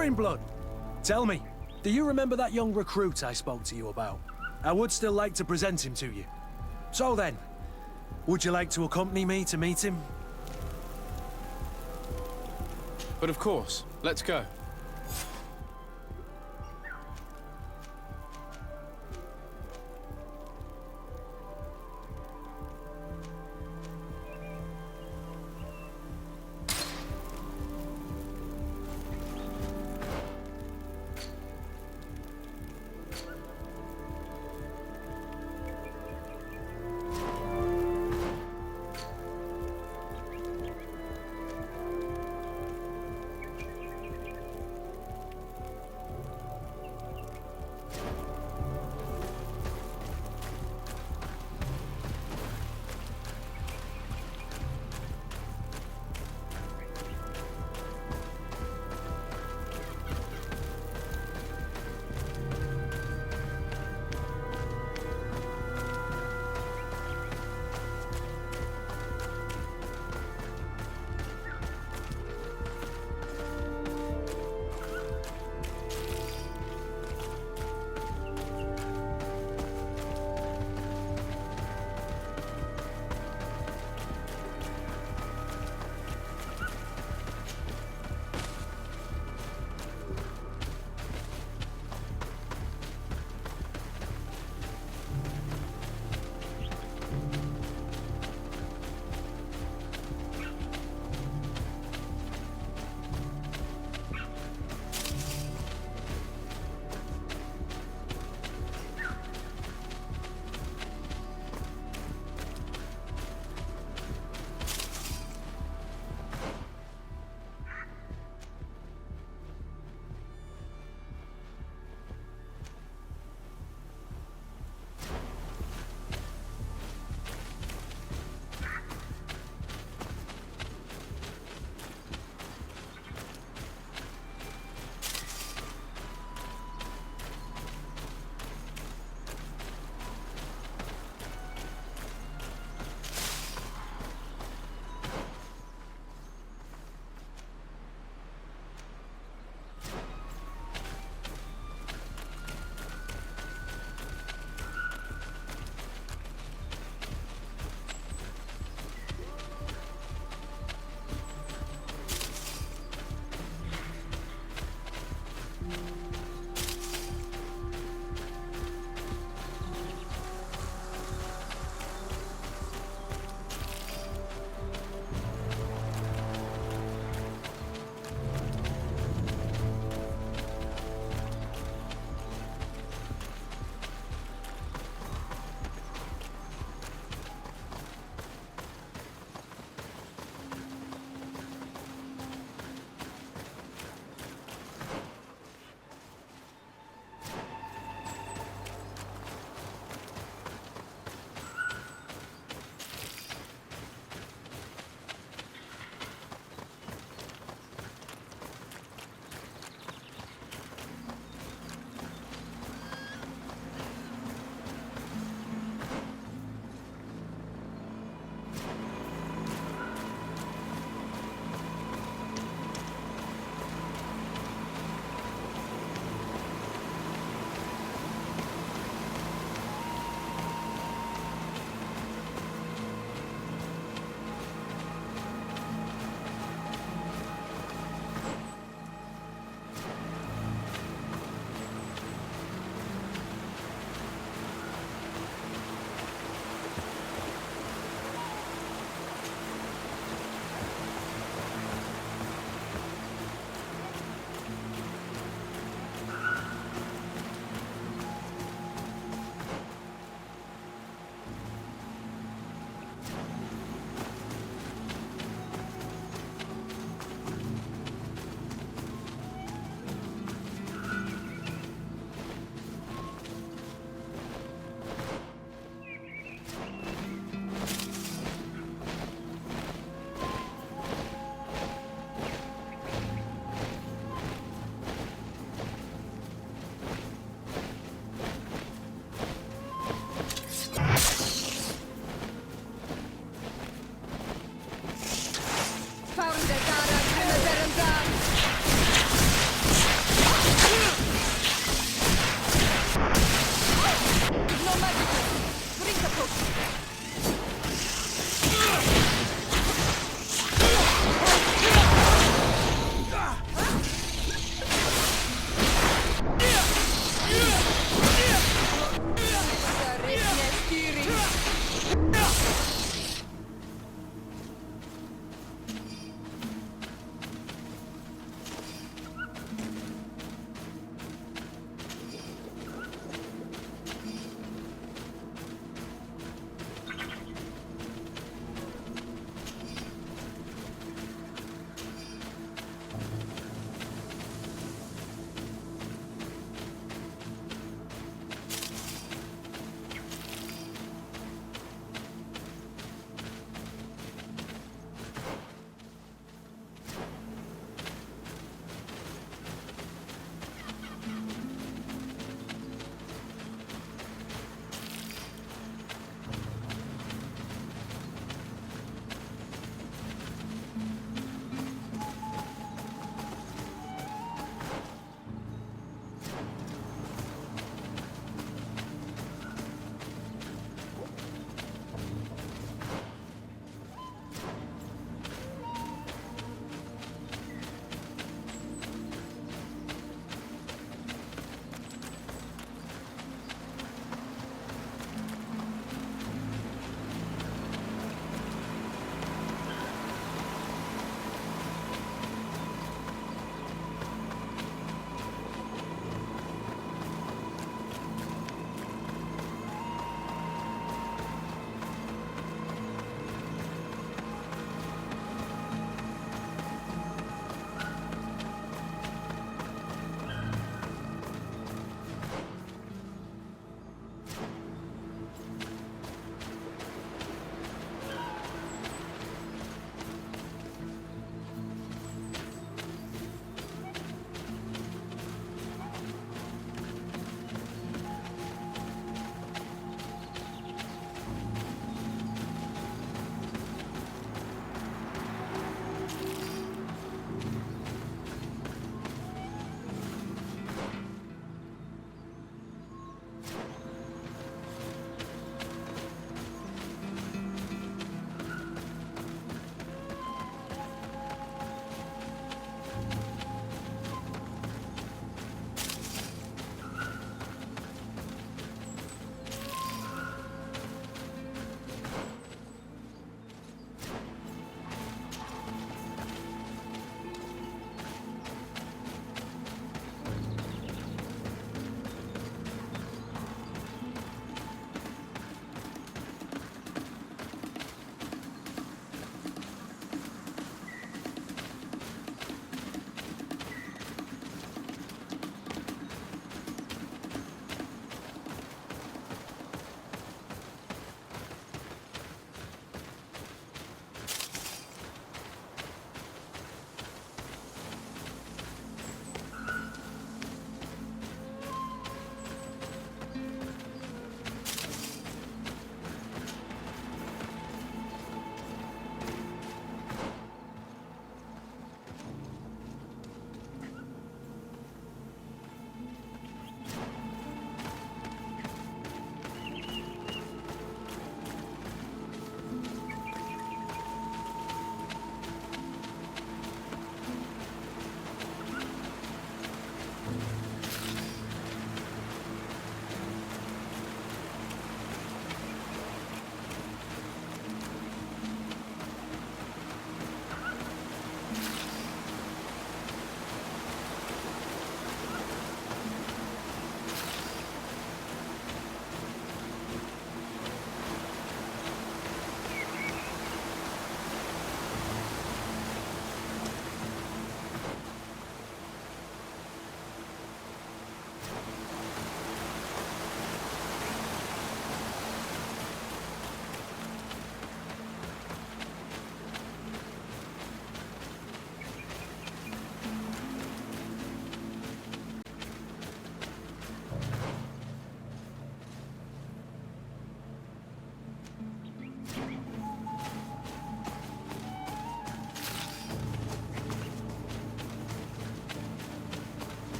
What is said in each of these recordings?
Greenblood, tell me, do you remember that young recruit I spoke to you about? I would still like to present him to you. So then, would you like to accompany me to meet him? But of course, let's go.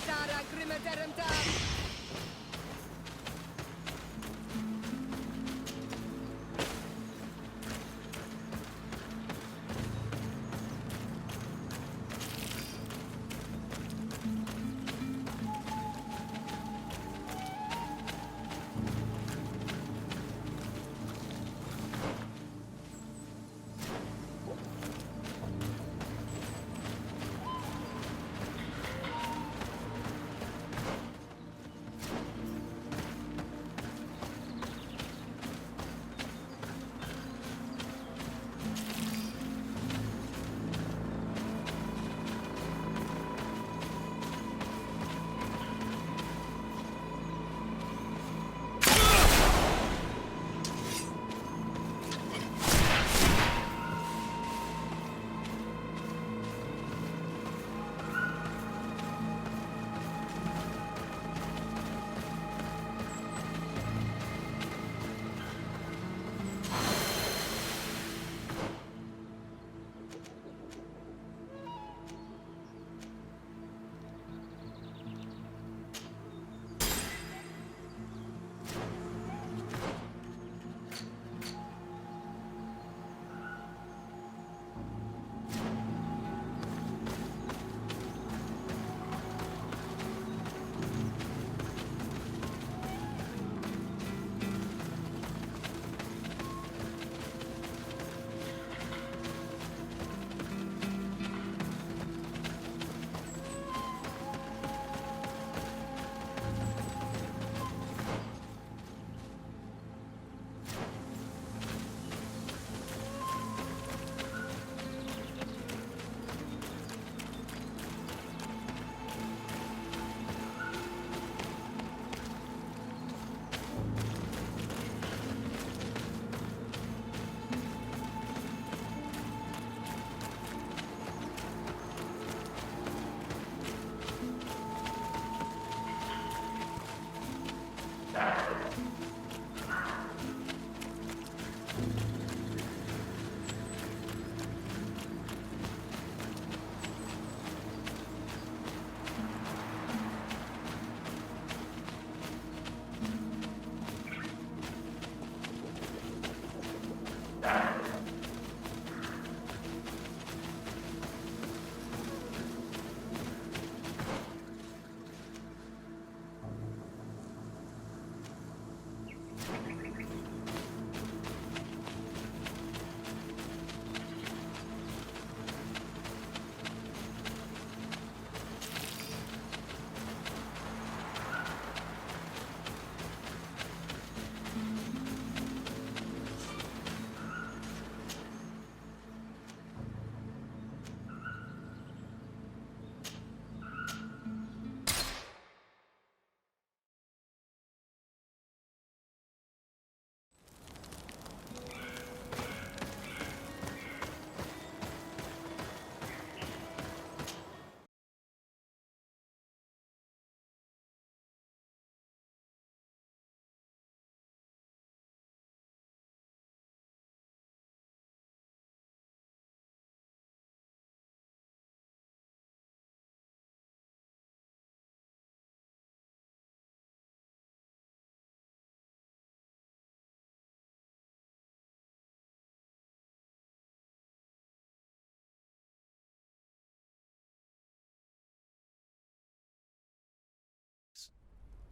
Etara Grimeterem tam!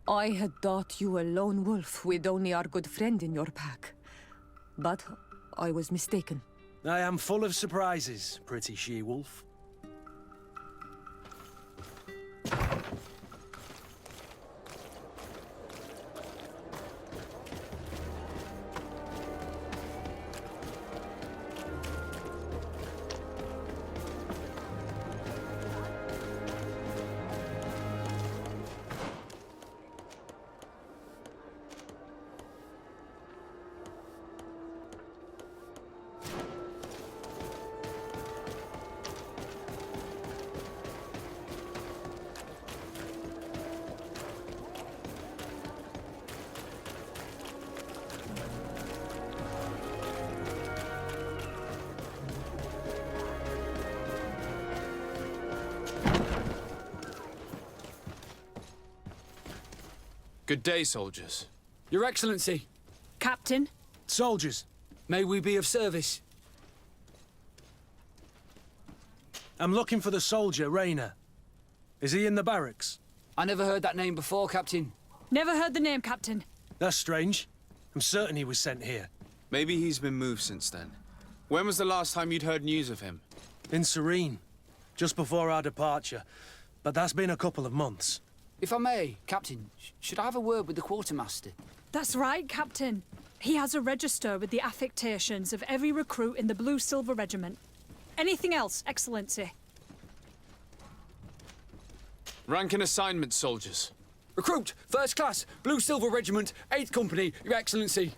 I had thought you a lone wolf with only our good friend in your pack. But I was mistaken. I am full of surprises, pretty she-wolf. Good day, soldiers. Your Excellency, Captain, Soldiers, may we be of service? I'm looking for the soldier, Rayner. Is he in the barracks? I never heard that name before, Captain. never heard the name, Captain. That's strange. I'm certain he was sent here. Maybe he's been moved since then. When was the last time you'd heard news of him? In Serene, just before our departure. But that's been a couple of months. If I may, Captain, should I have a word with the quartermaster? That's right, Captain. He has a register with the affectations of every recruit in the Blue Silver Regiment. Anything else, Excellency? Rank and assignment, soldiers. Recruit, first class, Blue Silver Regiment, 8th Company, Your Excellency.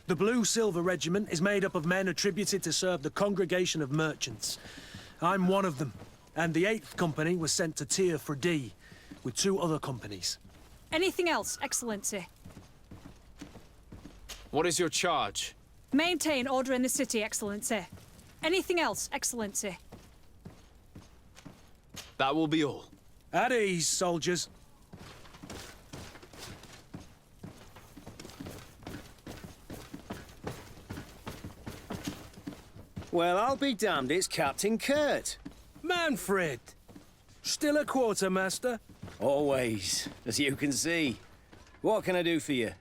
The Blue Silver Regiment is made up of men attributed to serve the Congregation of Merchants. I'm one of them, and the 8th Company was sent to Tier for D, with 2 other companies. Anything else, Excellency? What is your charge? Maintain order in the city, Excellency. Anything else, Excellency? That will be all. At ease, soldiers. Well, I'll be damned, it's Captain Kurt. Manfred! Still a quartermaster? Always, as you can see. What can I do for you?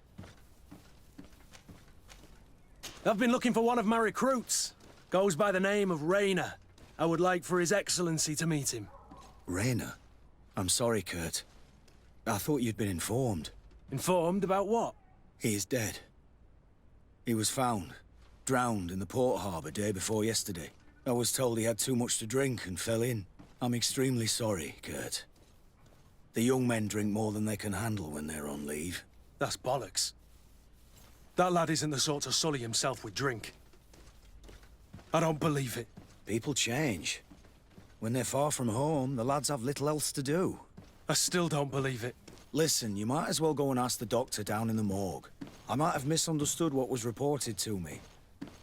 I've been looking for one of my recruits. Goes by the name of Rayner. I would like for His Excellency to meet him. Rayner? I'm sorry, Kurt. I thought you'd been informed. Informed about what? He is dead. He was found, drowned in the port harbour day before yesterday. I was told he had too much to drink and fell in. I'm extremely sorry, Kurt. The young men drink more than they can handle when they're on leave. That's bollocks. That lad isn't the sort to sully himself with drink. I don't believe it. People change. When they're far from home, the lads have little else to do. I still don't believe it. Listen, you might as well go and ask the doctor down in the morgue. I might have misunderstood what was reported to me.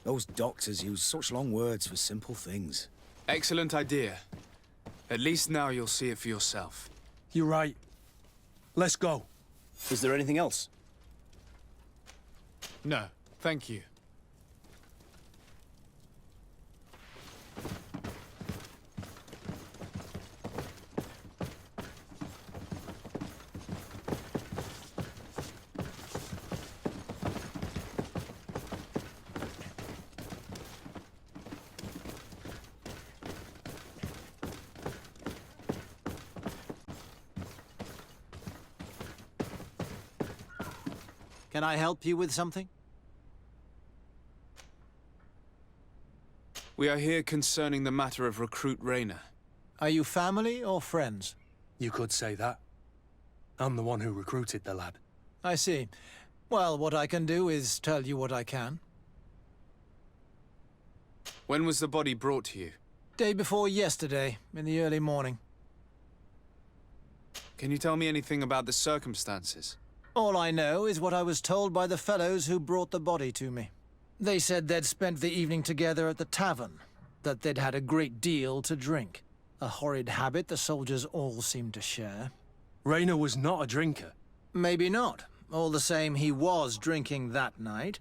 Those doctors use such long words for simple things. Excellent idea. At least now you'll see it for yourself. You're right. Let's go. Is there anything else? No, thank you. Can I help you with something? We are here concerning the matter of recruit Rayner. Are you family or friends? You could say that. I'm the one who recruited the lad. I see. Well, what I can do is tell you what I can. When was the body brought to you? Day before yesterday, in the early morning. Can you tell me anything about the circumstances? All I know is what I was told by the fellows who brought the body to me. They said they'd spent the evening together at the tavern, that they'd had a great deal to drink. A horrid habit the soldiers all seemed to share. Rayner was not a drinker. Maybe not. All the same, he was drinking that night.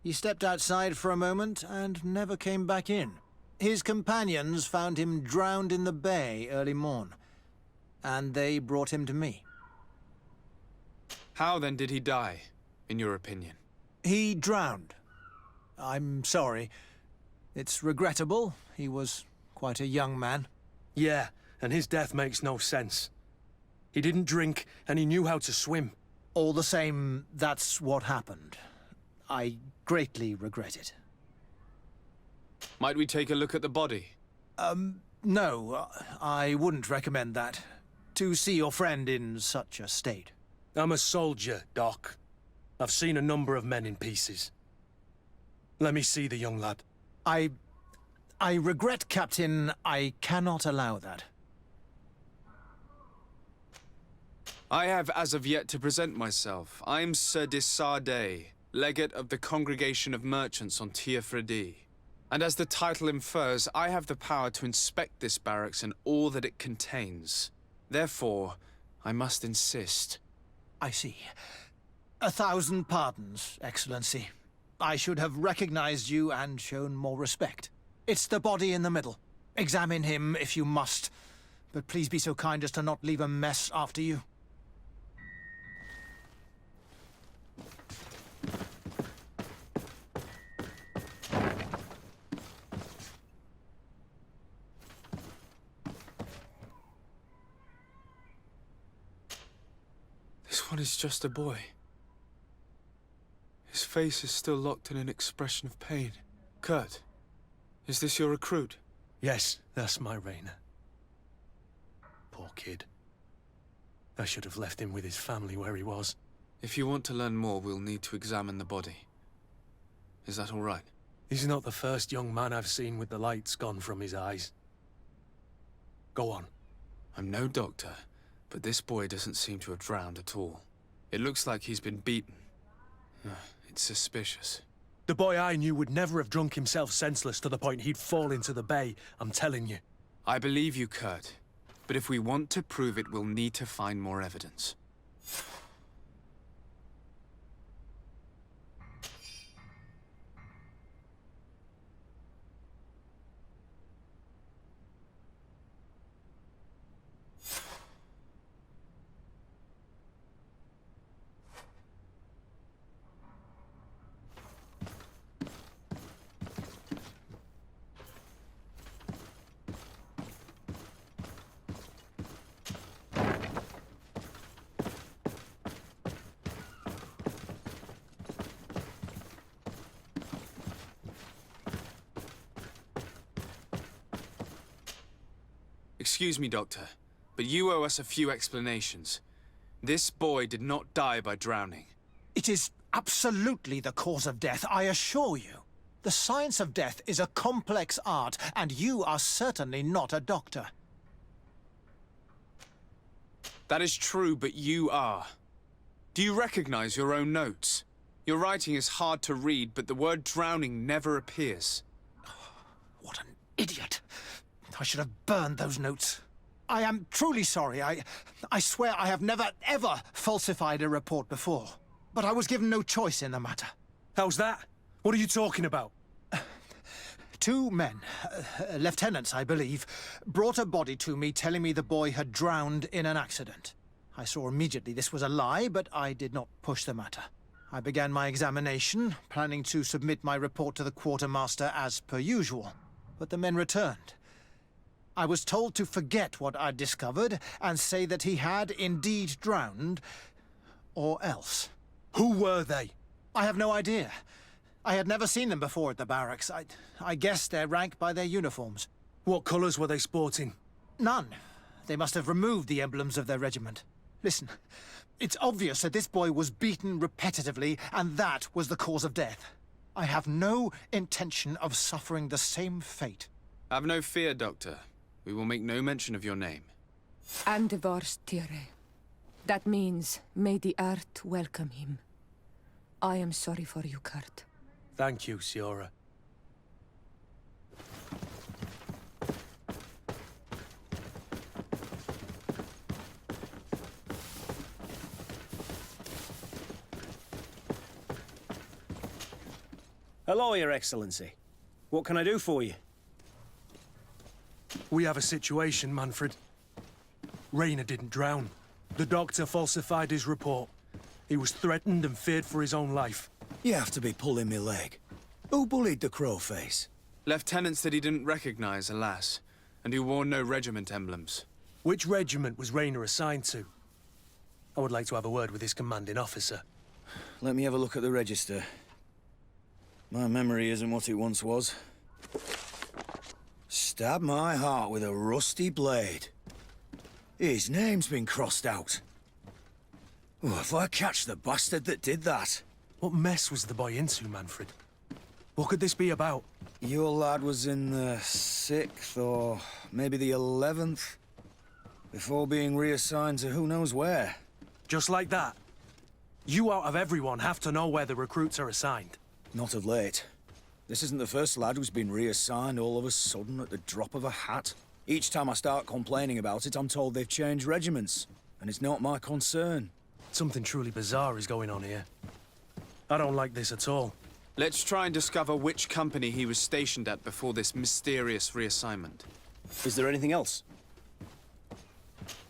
He stepped outside for a moment and never came back in. His companions found him drowned in the bay early morn, and they brought him to me. How then did he die, in your opinion? He drowned. I'm sorry. It's regrettable. He was quite a young man. Yeah, and his death makes no sense. He didn't drink, and he knew how to swim. All the same, that's what happened. I greatly regret it. Might we take a look at the body? No, I wouldn't recommend that. To see your friend in such a state. I'm a soldier, Doc. I've seen a number of men in pieces. Let me see the young lad. I regret, Captain. I cannot allow that. I have as of yet to present myself. I'm Sir Desardet, legate of the Congregation of Merchants on Tier Fredi. And as the title infers, I have the power to inspect this barracks and all that it contains. Therefore, I must insist. I see. 1,000 pardons, Excellency. I should have recognized you and shown more respect. It's the body in the middle. Examine him if you must, but please be so kind as to not leave a mess after you. This one is just a boy. His face is still locked in an expression of pain. Kurt, is this your recruit? Yes, that's my Rainer. Poor kid. I should have left him with his family where he was. If you want to learn more, we'll need to examine the body. Is that all right? He's not the first young man I've seen with the lights gone from his eyes. Go on. I'm no doctor, but this boy doesn't seem to have drowned at all. It looks like he's been beaten. It's suspicious. The boy I knew would never have drunk himself senseless to the point he'd fall into the bay, I'm telling you. I believe you, Kurt. But if we want to prove it, we'll need to find more evidence. Excuse me, Doctor, but you owe us a few explanations. This boy did not die by drowning. It is absolutely the cause of death, I assure you. The science of death is a complex art, and you are certainly not a doctor. That is true, but you are. Do you recognize your own notes? Your writing is hard to read, but the word drowning never appears. What an idiot. I should have burned those notes. I am truly sorry. I swear I have never, ever falsified a report before. But I was given no choice in the matter. How's that? What are you talking about? 2 men, lieutenants, I believe, brought a body to me telling me the boy had drowned in an accident. I saw immediately this was a lie, but I did not push the matter. I began my examination, planning to submit my report to the quartermaster as per usual. But the men returned. I was told to forget what I'd discovered and say that he had indeed drowned, or else. Who were they? I have no idea. I had never seen them before at the barracks. I guessed their rank by their uniforms. What colours were they sporting? None. They must have removed the emblems of their regiment. Listen, it's obvious that this boy was beaten repetitively, and that was the cause of death. I have no intention of suffering the same fate. Have no fear, Doctor. We will make no mention of your name. Andevars Tire. That means, may the earth welcome him. I am sorry for you, Kurt. Thank you, Siora. Hello, Your Excellency. What can I do for you? We have a situation, Manfred. Rainer didn't drown. The doctor falsified his report. He was threatened and feared for his own life. You have to be pulling me leg. Who bullied the crowface? Lieutenants that he didn't recognize, alas, and who wore no regiment emblems. Which regiment was Rainer assigned to? I would like to have a word with his commanding officer. Let me have a look at the register. My memory isn't what it once was. Stab my heart with a rusty blade. His name's been crossed out. Oh, if I catch the bastard that did that. What mess was the boy into, Manfred? What could this be about? Your lad was in the 6th or maybe the 11th, before being reassigned to who knows where. Just like that? You out of everyone have to know where the recruits are assigned. Not of late. This isn't the first lad who's been reassigned all of a sudden at the drop of a hat. Each time I start complaining about it, I'm told they've changed regiments, and it's not my concern. Something truly bizarre is going on here. I don't like this at all. Let's try and discover which company he was stationed at before this mysterious reassignment. Is there anything else?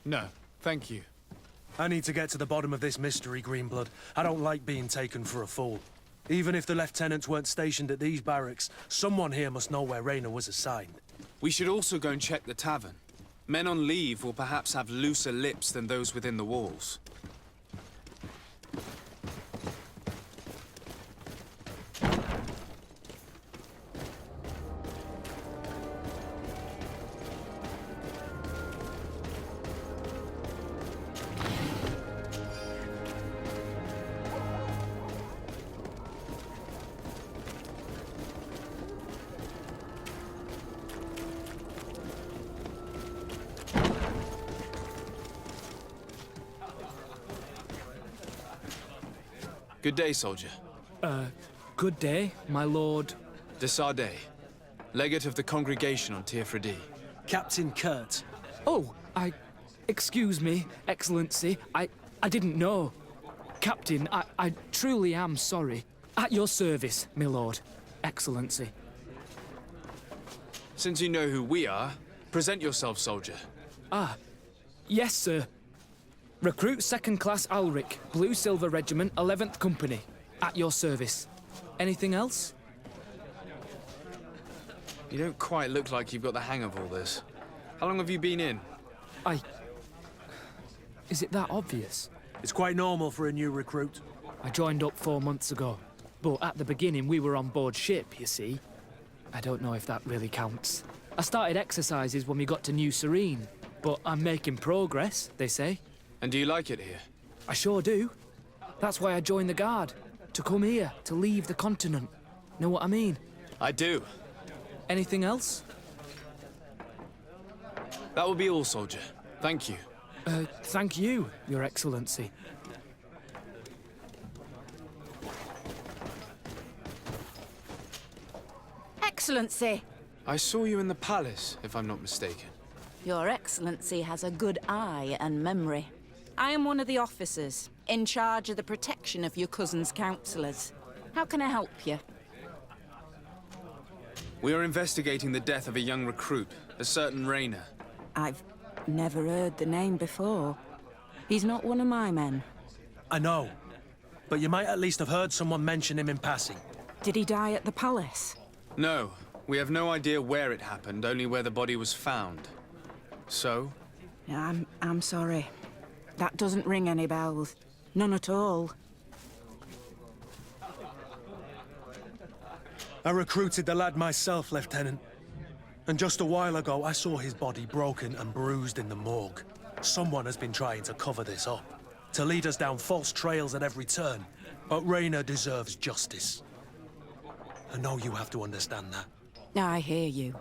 No, thank you. I need to get to the bottom of this mystery, Greenblood. I don't like being taken for a fool. Even if the lieutenants weren't stationed at these barracks, someone here must know where Rayner was assigned. We should also go and check the tavern. Men on leave will perhaps have looser lips than those within the walls. Good day, soldier. Good day, my lord. De Sardet, legate of the congregation on Tier Captain Kurt. Oh, excuse me, Excellency. I didn't know. Captain, I truly am sorry. At your service, my lord. Excellency. Since you know who we are, present yourself, soldier. Yes, sir. Recruit 2nd Class Alric, Blue Silver Regiment, 11th Company. At your service. Anything else? You don't quite look like you've got the hang of all this. How long have you been in? Is it that obvious? It's quite normal for a new recruit. I joined up 4 months ago. But at the beginning, we were on board ship, you see. I don't know if that really counts. I started exercises when we got to New Serene. But I'm making progress, they say. And do you like it here? I sure do. That's why I joined the Guard. To come here, to leave the continent. Know what I mean? I do. Anything else? That will be all, soldier. Thank you. Thank you, Your Excellency. Excellency! I saw you in the palace, if I'm not mistaken. Your Excellency has a good eye and memory. I am one of the officers, in charge of the protection of your cousin's councillors. How can I help you? We are investigating the death of a young recruit, a certain Rayner. I've never heard the name before. He's not one of my men. I know. But you might at least have heard someone mention him in passing. Did he die at the palace? No, we have no idea where it happened, only where the body was found. So? I'm sorry. That doesn't ring any bells. None at all. I recruited the lad myself, Lieutenant. And just a while ago, I saw his body broken and bruised in the morgue. Someone has been trying to cover this up, to lead us down false trails at every turn. But Rayner deserves justice. I know you have to understand that. I hear you.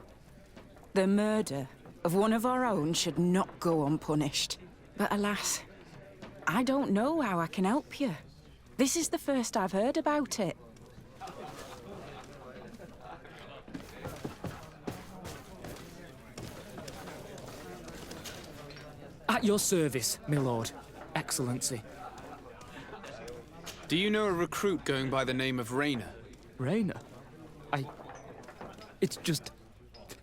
The murder of one of our own should not go unpunished. But alas, I don't know how I can help you. This is the first I've heard about it. At your service, my lord. Excellency. Do you know a recruit going by the name of Rayner? Rayner? It's just...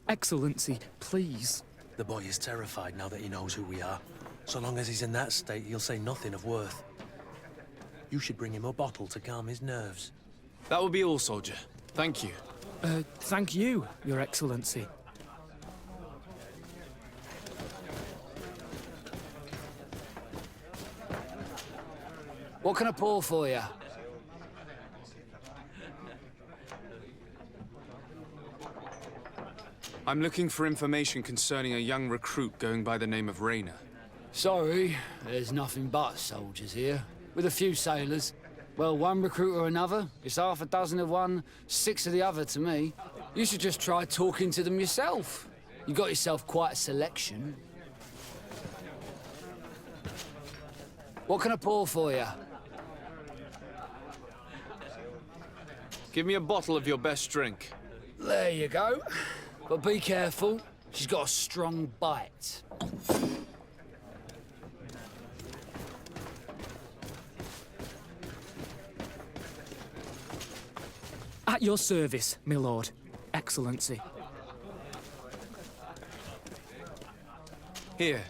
Excellency, please. The boy is terrified now that he knows who we are. So long as he's in that state, he'll say nothing of worth. You should bring him a bottle to calm his nerves. That will be all, soldier. Thank you. Thank you, Your Excellency. What can I pour for you? I'm looking for information concerning a young recruit going by the name of Rayner. Sorry, there's nothing but soldiers here, with a few sailors. Well, one recruit or another, it's half a dozen of one, 6 of the other to me. You should just try talking to them yourself. You got yourself quite a selection. What can I pour for you? Give me a bottle of your best drink. There you go. But be careful, she's got a strong bite. At your service, my lord. Excellency. Here,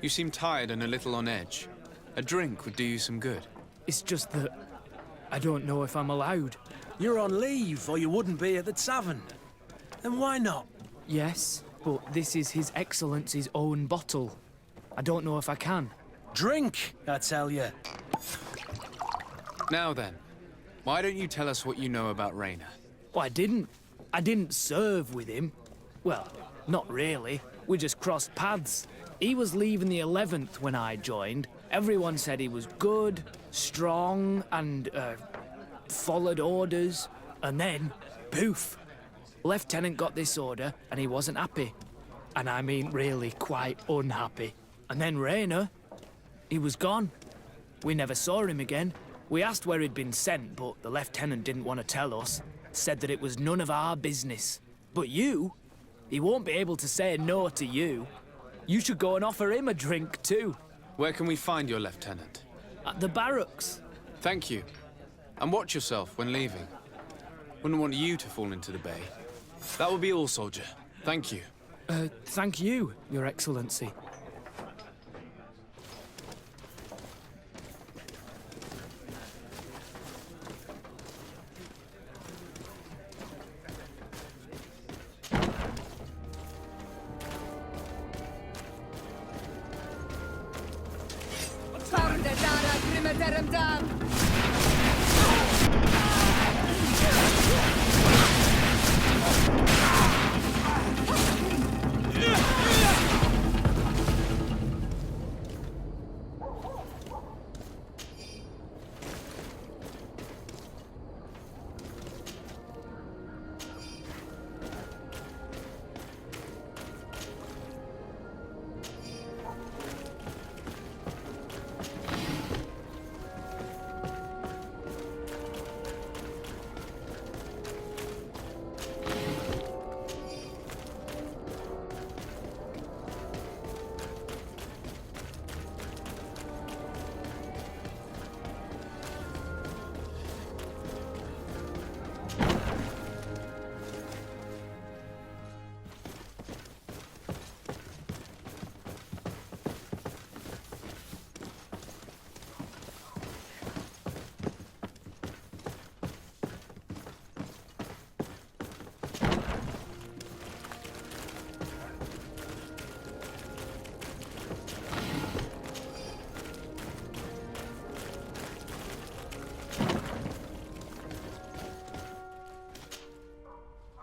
you seem tired and a little on edge. A drink would do you some good. It's just that I don't know if I'm allowed. You're on leave, or you wouldn't be at the tavern. And why not? Yes, but this is His Excellency's own bottle. I don't know if I can. Drink, I tell you. Now then, why don't you tell us what you know about Rayner? Well, I didn't serve with him. Well, not really. We just crossed paths. He was leaving the 11th when I joined. Everyone said he was good, strong, and, followed orders. And then, poof. Lieutenant got this order, and he wasn't happy. And I mean really quite unhappy. And then Rayner, he was gone. We never saw him again. We asked where he'd been sent, but the lieutenant didn't want to tell us. Said that it was none of our business. But you, he won't be able to say no to you. You should go and offer him a drink too. Where can we find your lieutenant? At the barracks. Thank you. And watch yourself when leaving. Wouldn't want you to fall into the bay. That will be all, soldier. Thank you. Thank you, Your Excellency.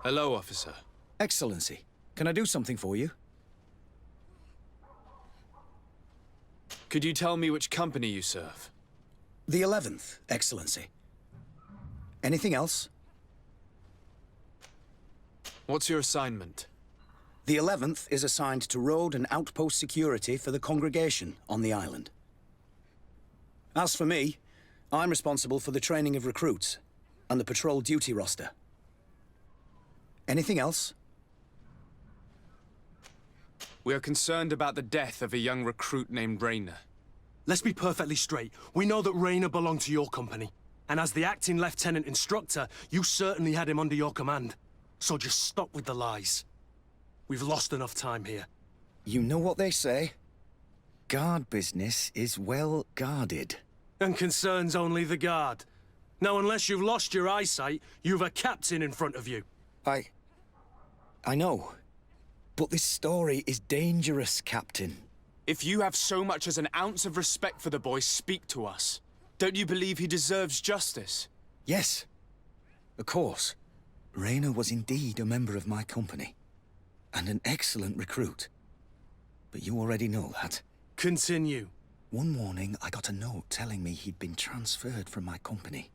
Hello, officer. Excellency, can I do something for you? Could you tell me which company you serve? The 11th, Excellency. Anything else? What's your assignment? The 11th is assigned to road and outpost security for the congregation on the island. As for me, I'm responsible for the training of recruits and the patrol duty roster. Anything else? We are concerned about the death of a young recruit named Rayner. Let's be perfectly straight. We know that Rayner belonged to your company. And as the acting lieutenant instructor, you certainly had him under your command. So just stop with the lies. We've lost enough time here. You know what they say? Guard business is well guarded. And concerns only the guard. Now, unless you've lost your eyesight, you've a captain in front of you. I know. But this story is dangerous, Captain. If you have so much as an ounce of respect for the boy, speak to us. Don't you believe he deserves justice? Yes, of course. Rayner was indeed a member of my company. And an excellent recruit. But you already know that. Continue. One morning, I got a note telling me he'd been transferred from my company.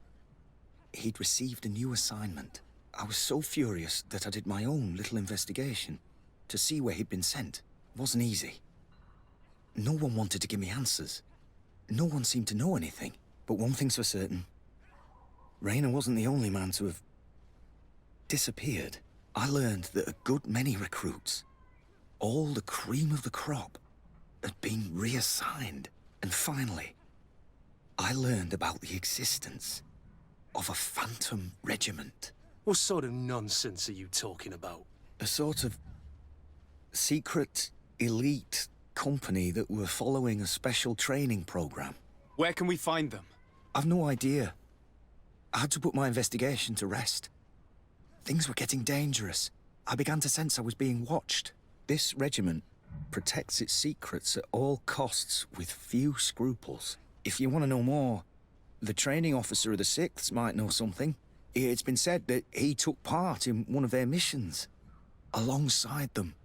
He'd received a new assignment. I was so furious that I did my own little investigation to see where he'd been sent. It wasn't easy. No one wanted to give me answers. No one seemed to know anything. But one thing's for certain. Rayner wasn't the only man to have disappeared. I learned that a good many recruits, all the cream of the crop, had been reassigned. And finally, I learned about the existence of a phantom regiment. What sort of nonsense are you talking about? A sort of secret, elite company that were following a special training program. Where can we find them? I've no idea. I had to put my investigation to rest. Things were getting dangerous. I began to sense I was being watched. This regiment protects its secrets at all costs with few scruples. If you want to know more, the training officer of the 6th might know something. It's been said that he took part in one of their missions, alongside them.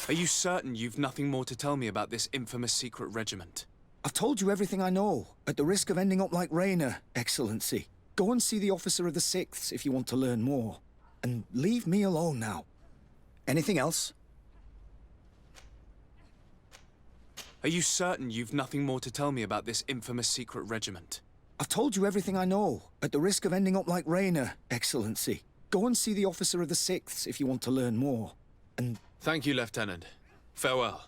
Are you certain you've nothing more to tell me about this infamous secret regiment? I've told you everything I know, at the risk of ending up like Rayner, Excellency. Go and see the officer of the 6th if you want to learn more. And leave me alone now. Anything else? Are you certain you've nothing more to tell me about this infamous secret regiment? I've told you everything I know, at the risk of ending up like Rayner, Excellency. Go and see the officer of the 6th if you want to learn more. And thank you, Lieutenant. Farewell.